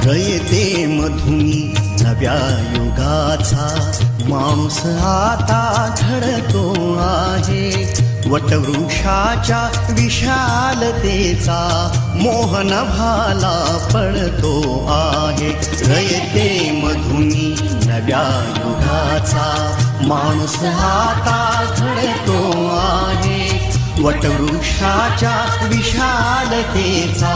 रयते मधुनी नव्या युगाचा माणूस आता घडतो आहे. वटवृक्षाच्या विशालतेचा मोहन भाला पडतो आहे. रयते मधुनी नव्या युगाचा माणूस आता घडतो आहे. वटवृक्षाच्या विशालतेचा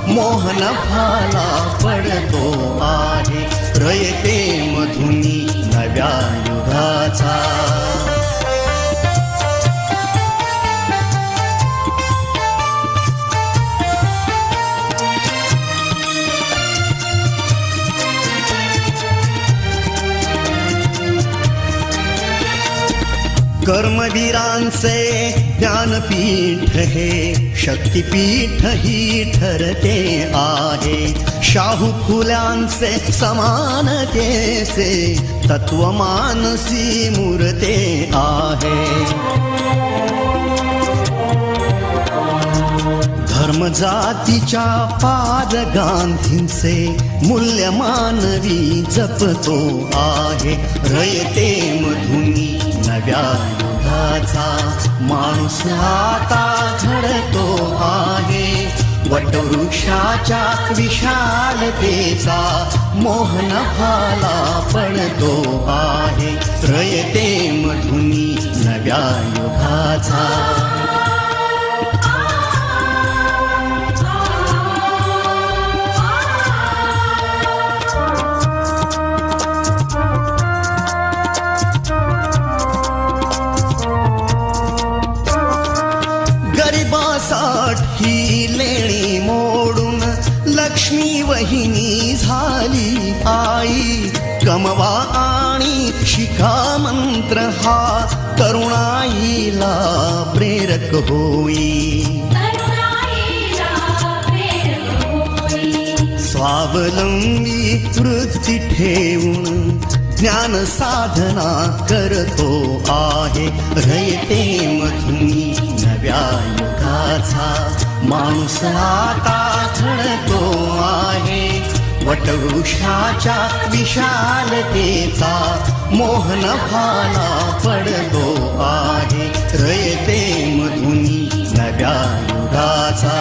मोहन भाला पडतो आहे. रयते मधुनी नव्या युगाचा. कर्मवीरांचे ज्ञानपीठ हे शक्तिपीठ ही ठरते आहे. शाहू फुल्यांचे समानतेचे तत्व मानसी मूर्ते आहे. धर्म जातीच्या पाद गांधींचे मूल्य मानवी जपतो आहे. रयते मधुनी नव्या युगाचा माणूस आता घडतो आहे. वटवृक्षाच्या विशालतेचा मोहन भाला पडतो आहे. रयते मधुनी नव्या युगाचा. गरिबासाठी लेणी मोडून लक्ष्मी वहिनी झाली आई. कमवा आणि शिका मंत्र हा तरुणाईला प्रेरक होई. स्वावलंबी वृत्ती ठेवून ज्ञान साधना करतो आहे. रयते मधुनी नव्या युगाचा माणूस आता घडतो आहे. वटवृक्षाच्या विशालतेचा मोहन भाला पडतो आहे. रयते मधुनी नव्या युगाचा.